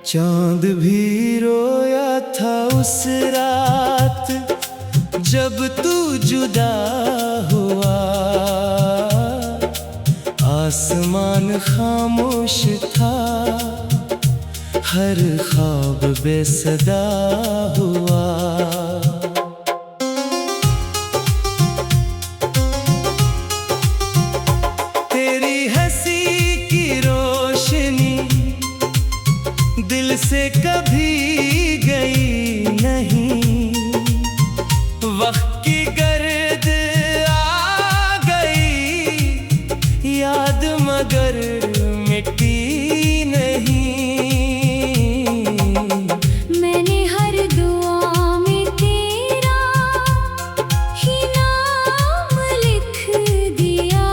चांद भी रोया था उस रात जब तू जुदा हुआ। आसमान खामोश था, हर ख्वाब बेसदा हुआ। तेरी हंसी की रोशनी दिल से कभी गई नहीं। वक्त की गर्द आ गई याद मगर मिटी नहीं। मैंने हर दुआ में तेरा ही नाम लिख दिया।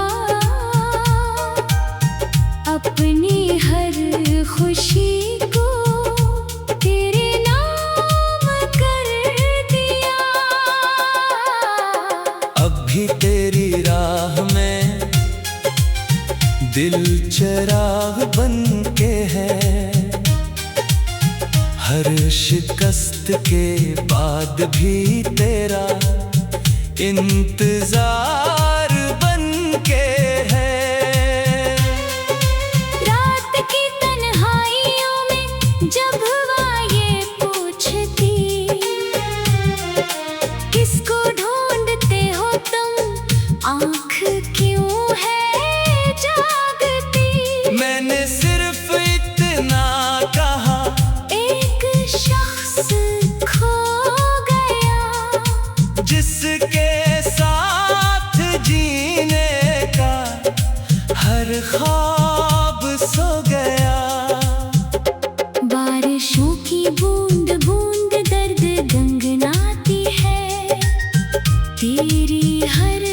अपनी हर खुशी भी तेरी राह में दिल चिराग बन के है। हर शिकस्त के बाद भी तेरा इंतजार बन के है। रात की तन्हाइयों में जब हवा ये पूछती किसको आँख क्यों है जागती। मैंने सिर्फ इतना कहा, एक शख्स खो गया जिसके साथ जीने का हर ख्वाब सो गया। बारिशों की बूंद बूंद दर्द गंगनाती है। तेरी हर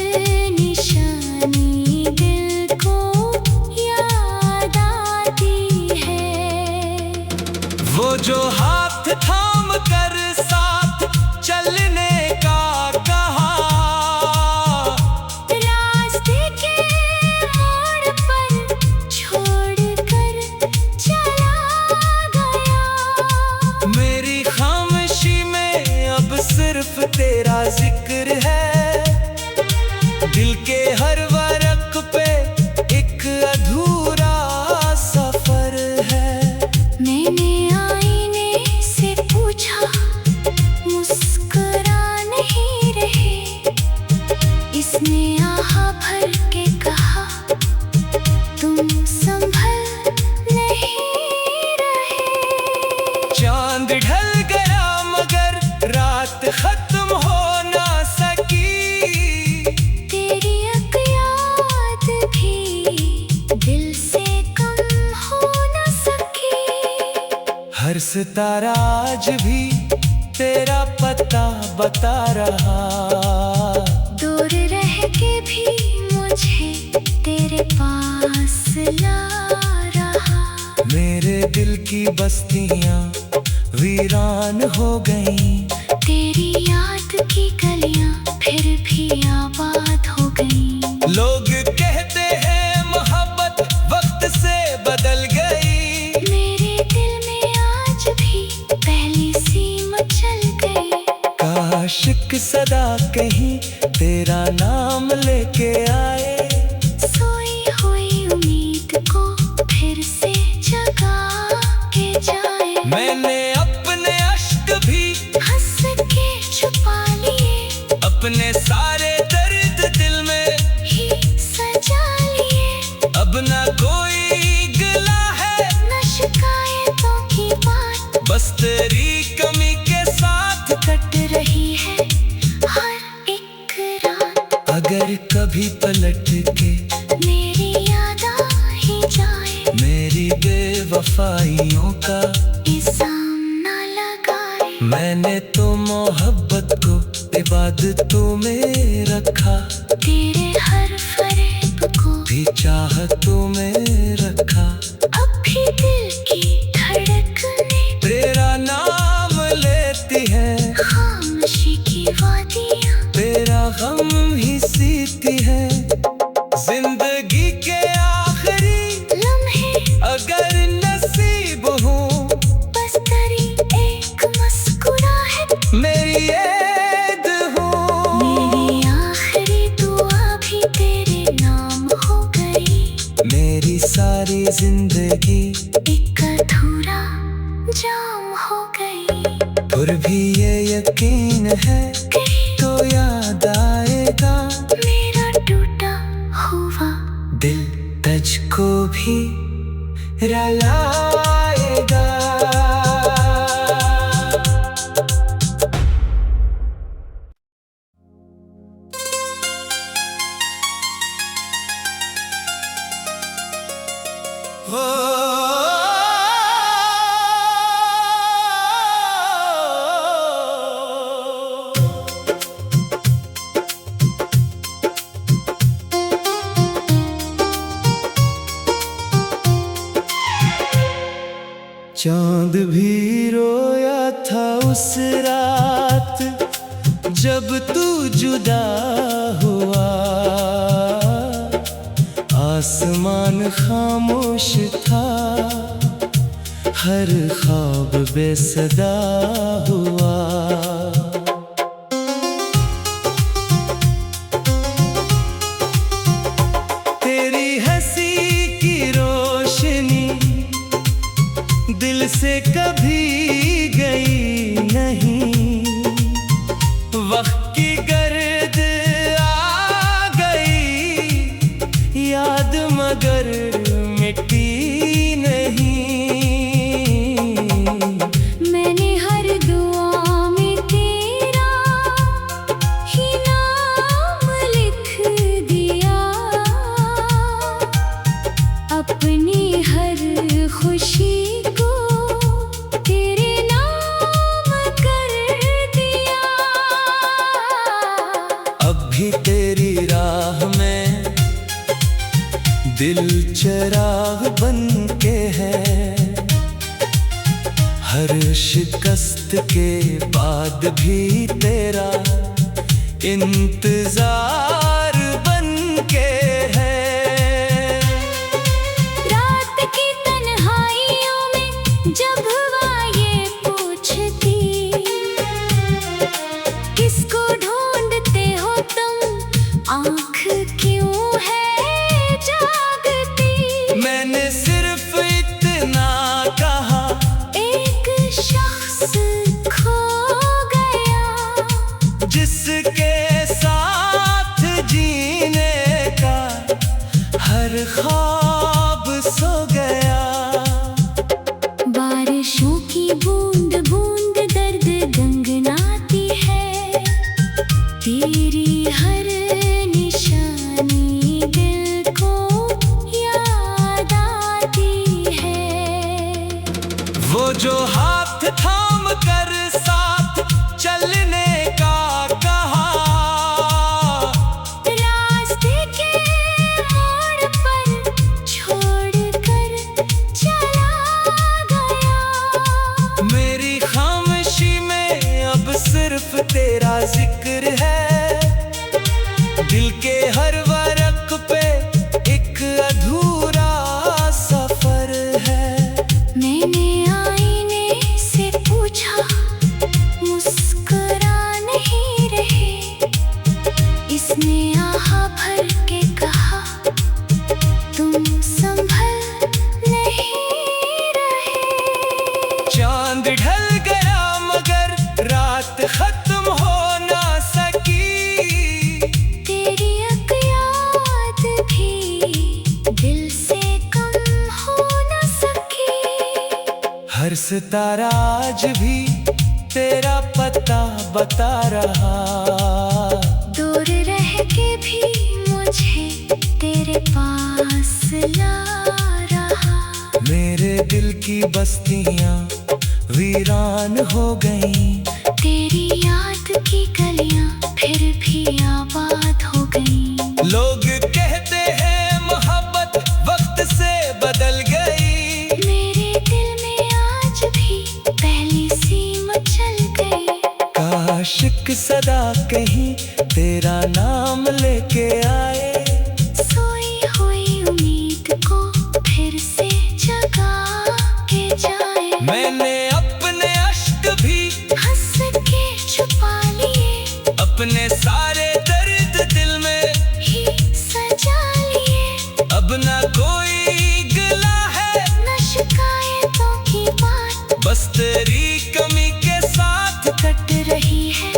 वो जो हाथ थाम कर साथ चलने का कहा, रास्ते के मोड़ पर छोड़ कर चला गया। मेरी खामोशी में अब सिर्फ तेरा जिक्र है। दिल के हर वर्क पे एक अधूरा सफर है। मैंने इसने आहा भर के कहा तुम संभल नहीं रहे। चांद ढल गया मगर रात खत्म हो ना सकी। तेरी एक याद भी दिल से कम हो ना सकी। हर सितारा आज भी तेरा पता बता रहा। दूर रह के भी मुझे तेरे पास ला रहा। मेरे दिल की बस्तियां वीरान हो गईं। तेरी याद की गलियां फिर भी आबाद हो गईं। लोग कहते हैं मोहब्बत वक्त से बदल गई। मेरे दिल में आज भी पहली सी मचल गई। काश एक सदा कहीं तेरा नाम लेके आए। सोई हुई उम्मीद को फिर से जगा के जाए। मैंने अपने अश्क भी हंस के छुपा लिए। अपने सारे दर्द दिल में ही सजा लिए। अब ना कोई गिला है न शिकायतों की बात। बस तेरी कमी के साथ कट रही है हर एक रात। अगर कभी पलट के मेरी याद आ ही जाए। मेरी बेवफाइयों का इल्जाम ना लगाए। मैंने तो मोहब्बत को इबादतों में रखा। तेरे हर फरेब को भी चाहतों में रखा। अब भी दिल की धड़कने तेरा नाम लेती है, खामोशी की वादियाँ तेरा गम ही सीती है। जिंदगी के आखिरी लम्हे अगर नसीब हो, बस तेरी एक मुस्कुराहट मेरी ऐद हो। मेरी आखिरी दुआ भी तेरे नाम हो गई। मेरी सारी जिंदगी एक अधूरा जाम हो गई। और भी ये यकीन है कहीं तो याद आएगा, मेरा टूटा हुआ दिल तुझको भी रुलाएगा। चांद भी रोया था उस रात जब तू जुदा हुआ, आसमान खामोश था, हर ख्वाब बेसदा हुआ। तेरी हंसी की रोशनी दिल से कभी गई नहीं, वक्त की गर्द आ गई याद मगर मिटी नहीं। मैंने हर दुआ में तेरा ही नाम लिख दिया, अपनी हर खुशी को तेरे नाम कर दिया। अब भी तेरी राह में दिल चिराग बन के है, हर शिकस्त के बाद भी तेरा इंतजार बन के है। रात की तन्हाइयों में जब हवा ये पूछती, किसको ढूंढते हो तुम, आँख क्यों है जागती। मैंने सिर्फ इतना कहा, एक शख्स खो गया, जिसके साथ जीने का हर ख्वाब सो गया। बारिशों की बूंद बूंद दर्द गंगनाती है, तेरी हर निशानी दिल को याद आती है। वो जो हाथ थाम कर साथ चलने का कहा, रास्ते के मोड़ पर छोड़ कर चला गया। मेरी खामोशी में अब सिर्फ तेरा जिक्र है, दिल के हर वर्क पे एक अधूरा सफर है। मैंने आईने से पूछा, मुस्कुरा नहीं रहे, इसने आहा भर के कहा, तुम संभल नहीं रहे। चांद ढल गया मगर रात खत्म हो ना सकी, तेरी एक याद भी दिल से कम हो न सकी। हर सितारा आज भी तेरा पता बता रहा, दूर रह के भी मुझे तेरे पास ला रहा। मेरे दिल की बस्तियां वीरान हो गईं, तेरी याद की गलियां फिर भी आबाद हो गईं। लोग कहते हैं मोहब्बत वक्त से बदल गई, नहीं तेरा नाम लेके आए। सोई हुई उम्मीद को फिर से जगा के जाए। मैंने अपने अश्क भी हंस के छुपा लिए, अपने सारे दर्द दिल में ही सजा लिए। अब ना कोई गिला है न शिकायतों की बात, बस तेरी कमी के साथ कट रही है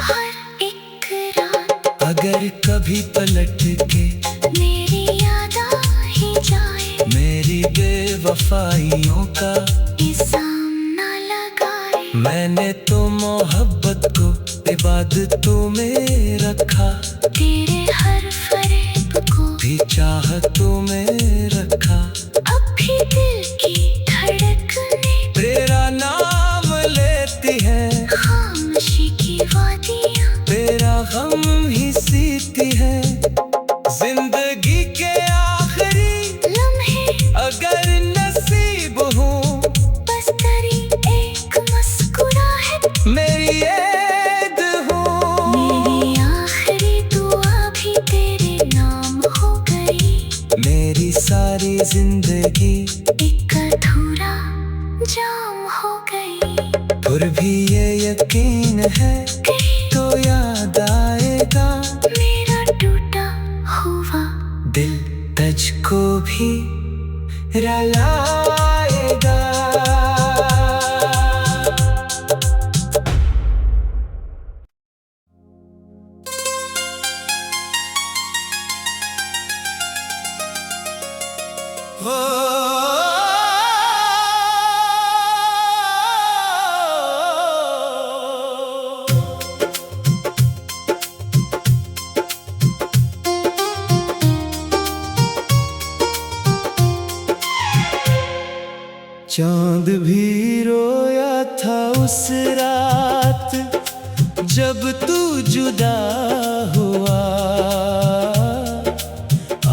हर एक रात। अगर कभी पलट के मेरी याद आ ही जाए, मेरी बेवफाइयों का इल्जाम ना लगाए। मैंने तो मोहब्बत को इबादतों में रखा, तेरे हर फरेब को भी चाहतों में रखा। अब भी दिल की धड़कने तेरा नाम लेती है, खामोशी की वादियाँ तेरा गम ही सीती है। जिंदगी के आखिरी लम्हे अगर नसीब हो, बस तेरी एक मुस्कुराहट मेरी ऐद हो। मेरी आखिरी दुआ भी तेरे नाम हो गई। मेरी सारी जिंदगी एक अधूरा जाम हो गई। फिर भी ये यकीन है कहीं तो याद आएगा मेरा टूटा हुआ दिल तुझको भी रुलाएगा। चांद भी रोया था उस रात जब तू जुदा हुआ।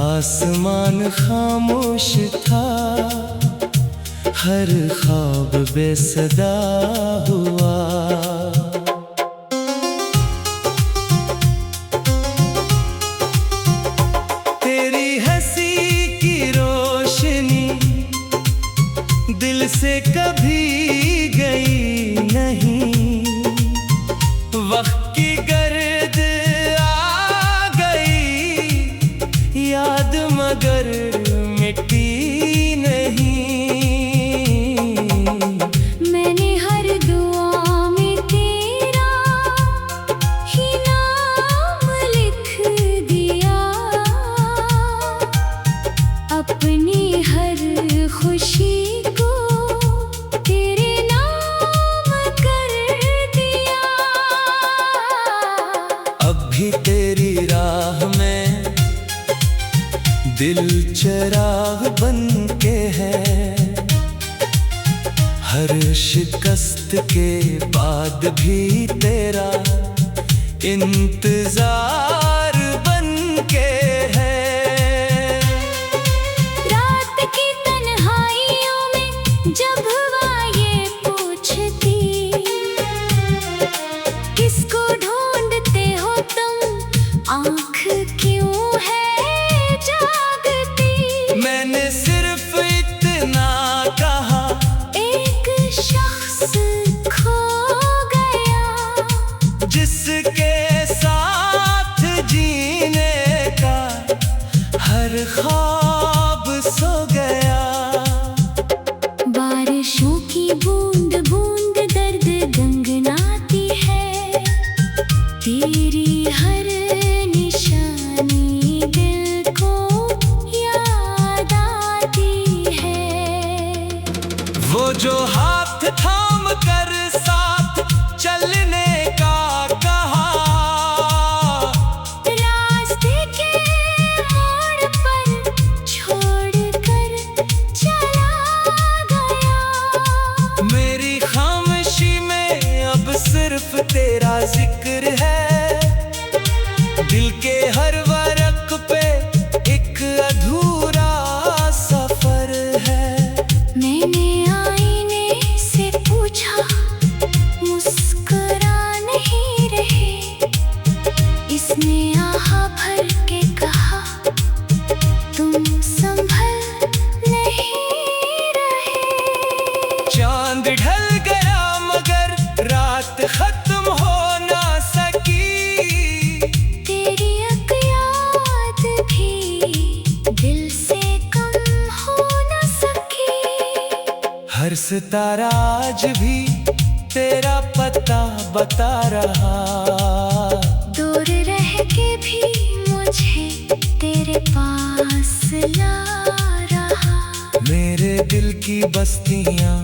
आसमान खामोश था, हर ख्वाब बेसदा हुआ। तेरी हंसी की रोशनी दिल से कभी गई नहीं। वक्त की गर्द आ गई, याद मगर मिटी नहीं। मैंने हर दुआ में तेरा ही नाम लिख दिया। अपनी हर खुशी को तेरे नाम कर दिया। अब भी तेरी राह में दिल चिराग बन के है। हर शिकस्त के बाद भी तेरा इंतजार बन के है। रात की तन्हाइयों में जब हवा ये पूछती, किसको ढूंढते हो तुम, आँख क्यों है जागती। मैंने सिर्फ इतना कहा, एक शख्स खो गया, जिसके साथ जीने का हर ख्वाब सो गया। बारिशों की बूंद बूंद दर्द गंगनाती है। तेरी हर निशानी दिल को याद आती है। वो जो हाथ थाम कर साथ चलने का कहा, रास्ते के मोड़ पर छोड़ कर चला गया। मेरी खामोशी में अब सिर्फ तेरा जिक्र है। दिल के हर वर्क पे एक अधूरा सफर है। मैंने आईने से पूछा, मुस्कुरा नहीं रहे। उसने आहा भर के कहा, तुम संभल नहीं रहे। चांद ढल गया मगर रात खत्म हो ना सकी। तेरी एक याद भी दिल से कम हो ना सकी। हर सितारा आज भी तेरा पता बता रहा। दूर रह के भी मुझे तेरे पास ला रहा। मेरे दिल की बस्तियां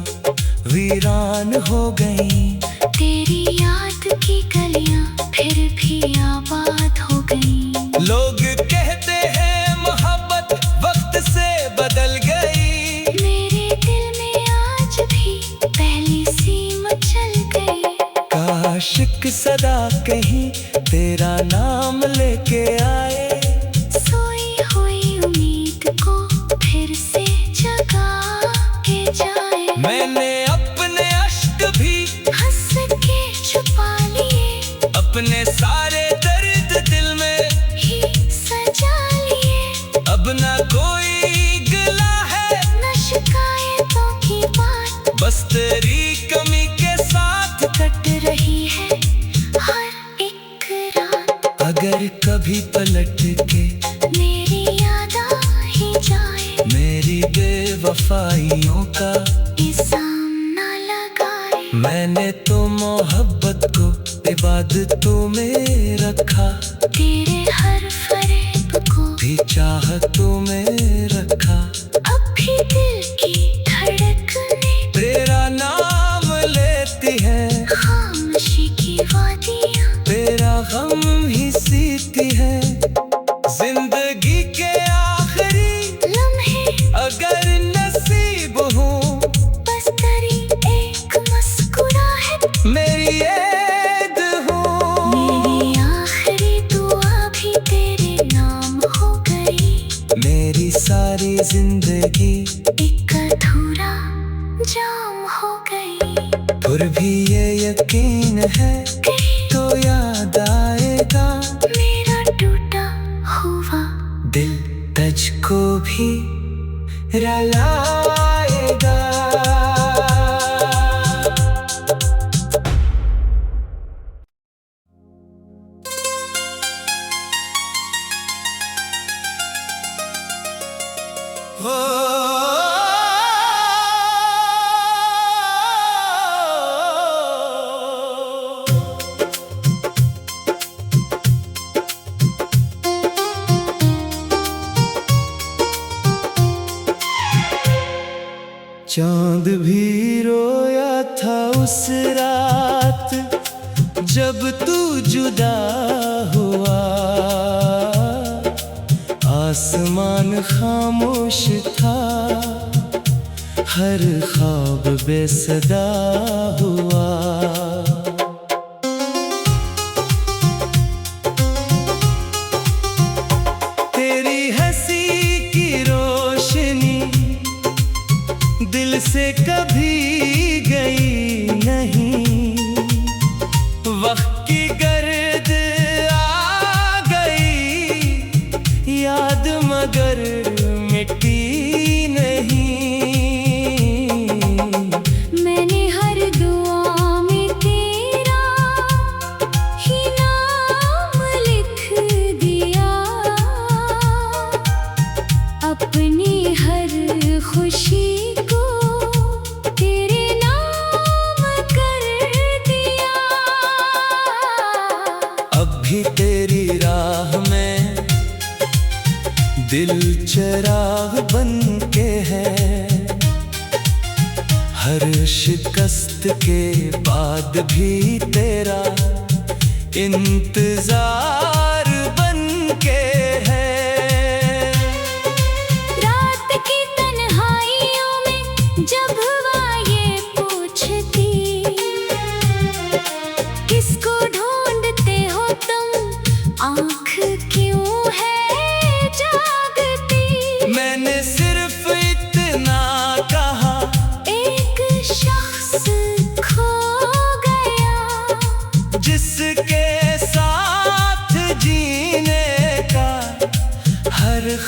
वीरान हो गईं। तेरी याद की गलियां फिर भी आबाद हो गईं। लोग कहते हैं मोहब्बत वक्त से बदल गई। मेरे दिल में आज भी पहली सी मचल गई। काश एक सदा कहीं तेरा नाम लेके आए। सोई हुई उम्मीद को फिर से जगा के जाए। मैंने अपने अश्क भी हंस के छुपा लिए, अपने सारे दर्द दिल में ही सजा लिए। अब ना कोई गिला है न शिकायतों की बात, बस तेरी कमी के साथ। कट रही है हर एक रात। अगर कभी पलट के मेरी याद आ ही जाए, मेरी बेवफाइयों का इल्जाम न लगाए। मैंने तो मोहब्बत को इबादतों में रखा। तेरे हर फरेब को भी चाहतों में रखा। अब भी दिल की धड़कने तेरा नाम लेती है, खामोशी की वादियां। तेरा गम ही सीती है। जिंदगी के आखिरी लम्हे अगर नसीब हूँ, बस तेरी एक मुस्कुराहट मेरी ऐद हूँ। मेरी आखिरी दुआ भी तेरे नाम हो गई। मेरी सारी जिंदगी एक अधूरा जाम हो गई। फिर भी ये यकीन है तो याद आएगा। मेरा टूटा हुआ दिल तुझको भी रुलाएगा। चांद भी रोया था उस रात जब तू जुदा हुआ। आसमान खामोश था, हर ख्वाब बेसदा हुआ। तेरी हंसी की रोशनी दिल से कभी गई नहीं। वक्त की गर्द आ गई, याद मगर मिटी नहीं। मैंने हर दुआ में तेरा ही नाम लिख दिया। अपनी हर खुशी को तेरे नाम कर दिया। अब भी तेरी राह में दिल चिराग बन के है। हर शिकस्त के बाद भी तेरा इंतजार बन के है। रात की तन्हाइयों में जब हवा ये पूछती, किसको ढूंढते हो तुम, आँख क्यों है जागती। मैंने सिर्फ इतना कहा, एक शख्स खो गया, जिसके साथ जी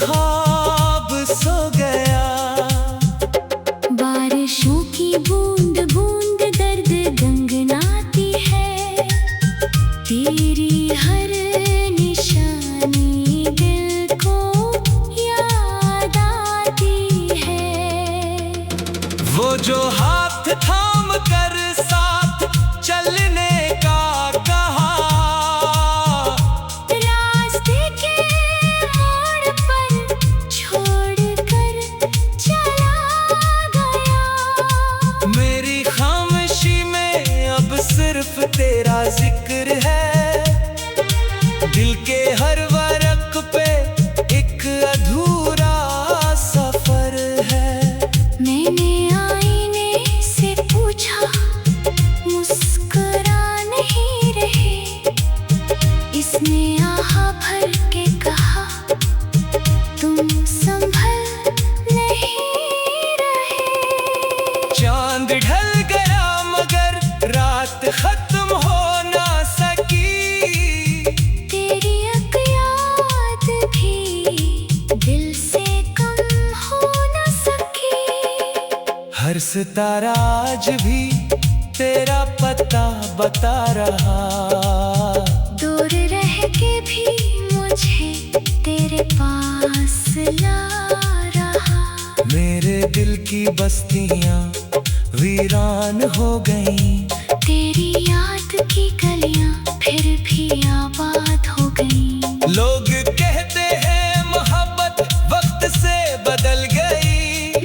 ख्वाब सो गया। बारिशों की बूंद बूंद दर्द गंगनाती है। तेरी हर निशानी दिल को याद आती है। वो जो हाथ थाम कर साथ चलने का कहा, रास्ते के मोड़ पर छोड़ कर चला गया। मेरी खामोशी में अब सिर्फ तेरा जिक्र है। दिल के हर वर्क पे एक अधूरा सफर है। मैंने आईने से पूछा, मुस्कुरा नहीं रहे। इसने आहा भर के कहा, तुम संभल नहीं रहे। चांद ढल गया मगर रात खत्म हो ना सकी। तेरी एक याद भी दिल से कम हो न सकी। हर सितारा आज भी तेरा पता बता रहा। दूर रह के भी मुझे तेरे पास ला रहा। मेरे दिल की बस्तियां वीरान हो गईं। तेरी याद की गलियां फिर भी आबाद हो गईं। लोग कहते हैं मोहब्बत वक्त से बदल गई।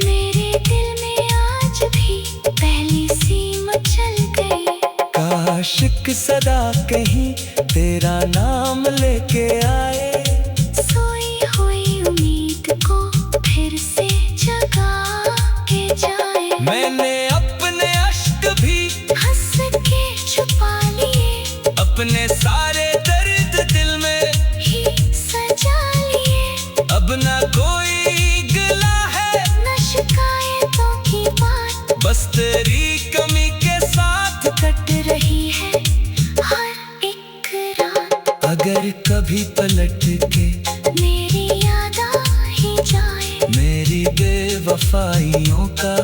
मेरे दिल में आज भी पहली सी मचल गई। काश एक सदा कहीं तेरा नाम लेके आए। सोई हुई उम्मीद को फिर से जगा के जाए। मैंने अपने अश्क भी हंस के छुपा लिए। अपने सारे दर्द दिल में ही सजा लिए। अब ना कोई गिला है न शिकायतों की बात। बस तेरी कमी के साथ कट रही है हर एक रात। अगर कभी पलट के मेरी याद आ ही जाए। मेरी बेवफाइयों का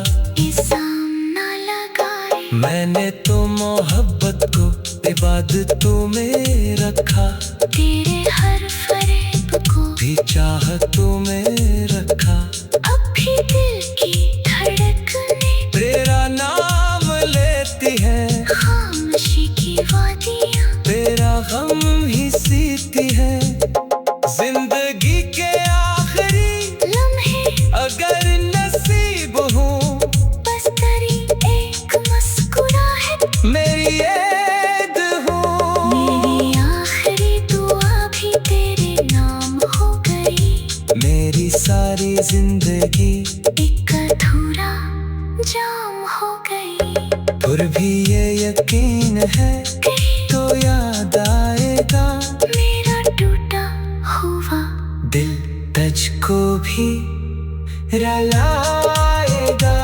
इल्जाम न लगाए। मैंने तो मोहब्बत को इबादतों में रखा। तेरे हर फरेब को भी चाहतों में रखा। अब भी दिल की धड़कने तेरा नाम लेती है। खामोशी की वादियां तेरा गम ही सीती है। जिंदगी के आखिरी लम्हे अगर नसीब हूँ, बस तेरी एक मुस्कुराहट मेरी ऐद हूँ। मेरी आखिरी दुआ भी तेरे नाम हो गई। मेरी सारी जिंदगी एक अधूरा जाम हो गई। फिर भी ये यकीन है कहीं तो याद आएगा। मेरा टूटा हुआ दिल तुझको भी रुलाएगा।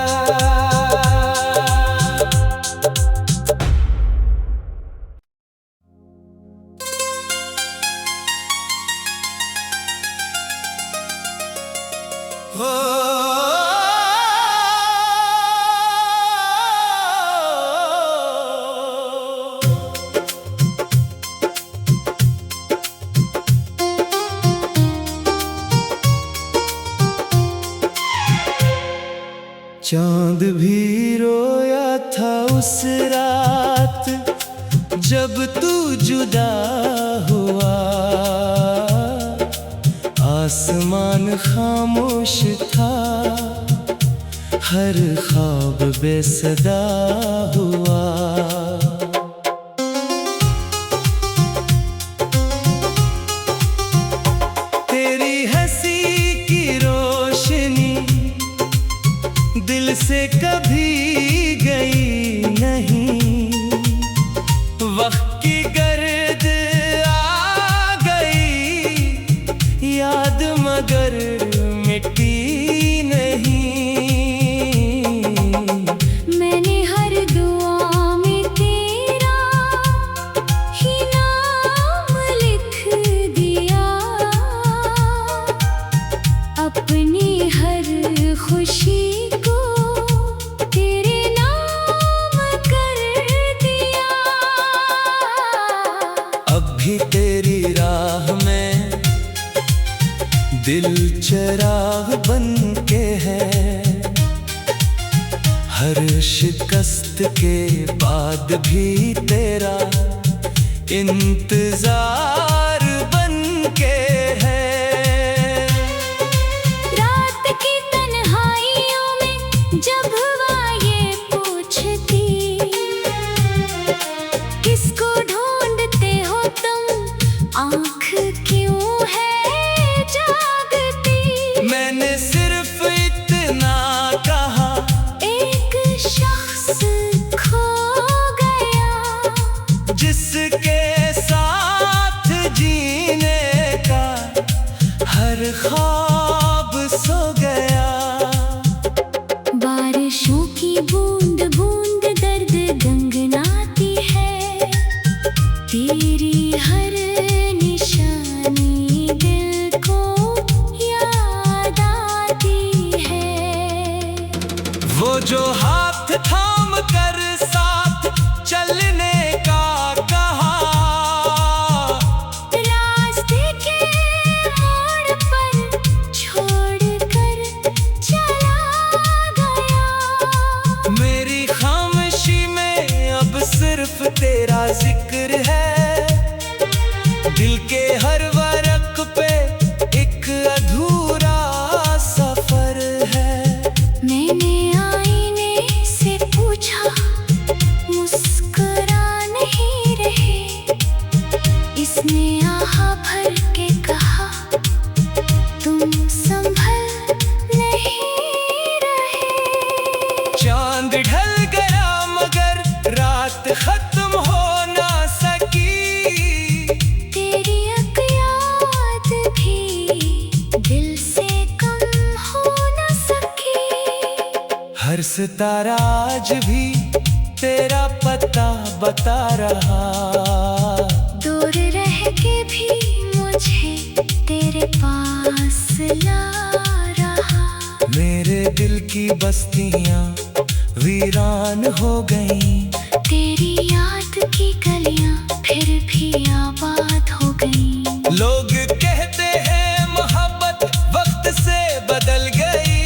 चांद भी रोया था उस रात जब तू जुदा हुआ। आसमान खामोश था, हर ख्वाब बेसदा हुआ। तेरी हंसी की रोशनी दिल से कभी गई नहीं। वक्त की गर्द आ गई याद मगर मिटी नहीं। मैंने हर दुआ में दिल चिराग बन के है, हर शिकस्त के बाद भी तेरा इंतजार बन के है। रात की तन्हाइयों में जब हवा ये पूछती, किसको ढूंढते हो तुम, आँख क्यों है जागती। मैंने सिर्फ इतना कहा, एक शख्स खो गया, जिसके साथ जीने का हर ख्वाब सो गया। बारिशों की बूंद बूंद दर्द गंगनाती है, तेरी हर निशानी दिल को याद आती है। वो जो हाथ थाम कर साथ चलने का कहा, रास्ते के मोड़ पर छोड़कर चला गया। मेरी खामोशी में अब सिर्फ तेरा जिक्र है, दिल के हर वर्क पे एक अधूरा सफर है। मैंने आईने से पूछा, मुस्कुरा नहीं रहे, इसने आहा भर के कहा, तुम संभल नहीं रहे। चांद ढल गया मगर रात खत्म हो ना सकी, तेरी एक याद भी दिल से कम हो न सकी। हर सितारा आज भी तेरा पता बता रहा, दूर रह के भी मुझे तेरे पास ला रहा। मेरे दिल की बस्तियां वीरान हो गईं, तेरी याद की गलियां फिर भी आबाद हो गईं। लोग कहते हैं मोहब्बत वक्त से बदल गई,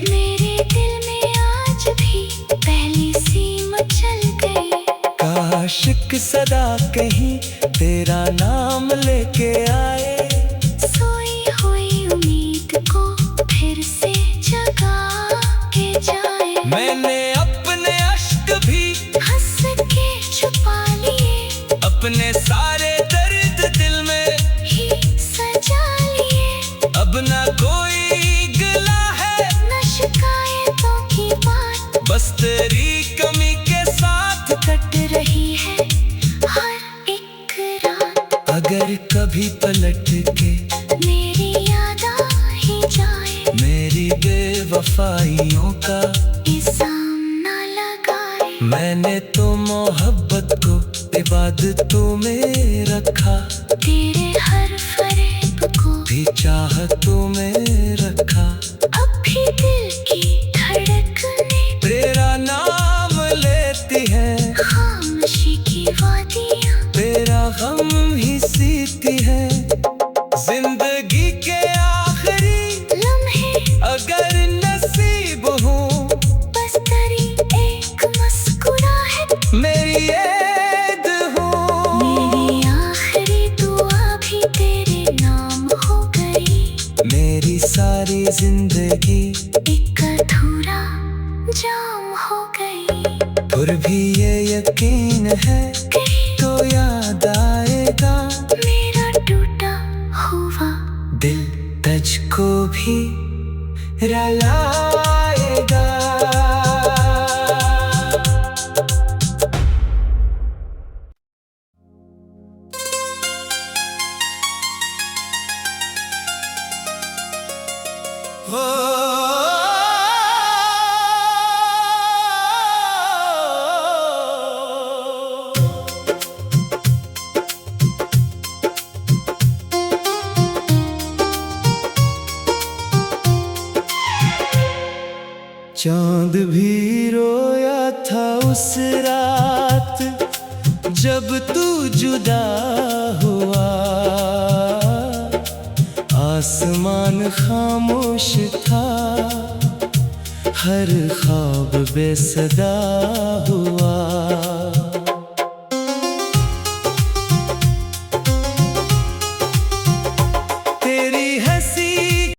मेरे दिल में आज भी पहली सी मचल गई। काश एक सदा कहीं तेरा नाम लेके आए, सोई हुई उम्मीद को फिर से जगा के जाए। मैंने अपने अश्क भी हंस के छुपा लिए, अपने सारे दर्द दिल में ही सजा लिए। अब ना कोई गिला है, न शिकायतों की बात, बस तेरी कमी के साथ कट रही है हर एक रात। अगर कभी पलट के मेरी याद आ ही जाए, मेरी बेवफाइयों का इल्जाम न लगाए। मैंने तो मोहब्बत को इबादतों में रखा, तेरे हर फरेब को भी चाहतों में रखा। अब भी दिल की धड़कने तेरा नाम लेती है, खामोशी की वादियां तेरा गम ही सीती है। जिंदगी के आखिरी लम्हे अगर नसीब हो, बस तेरी एक मुस्कुराहट मेरी ऐद हो। मेरी आखिरी दुआ भी तेरे नाम हो गई। मेरी सारी जिंदगी एक अधूरा जाम हो गई। फिर भी ये यकीन है तो याद आएगा, मेरा टूटा हुआ दिल तुझको भी रुलाएगा। चांद भी रोया था उस रात जब तू जुदा हुआ। आसमान खामोश था, हर ख्वाब बेसदा हुआ।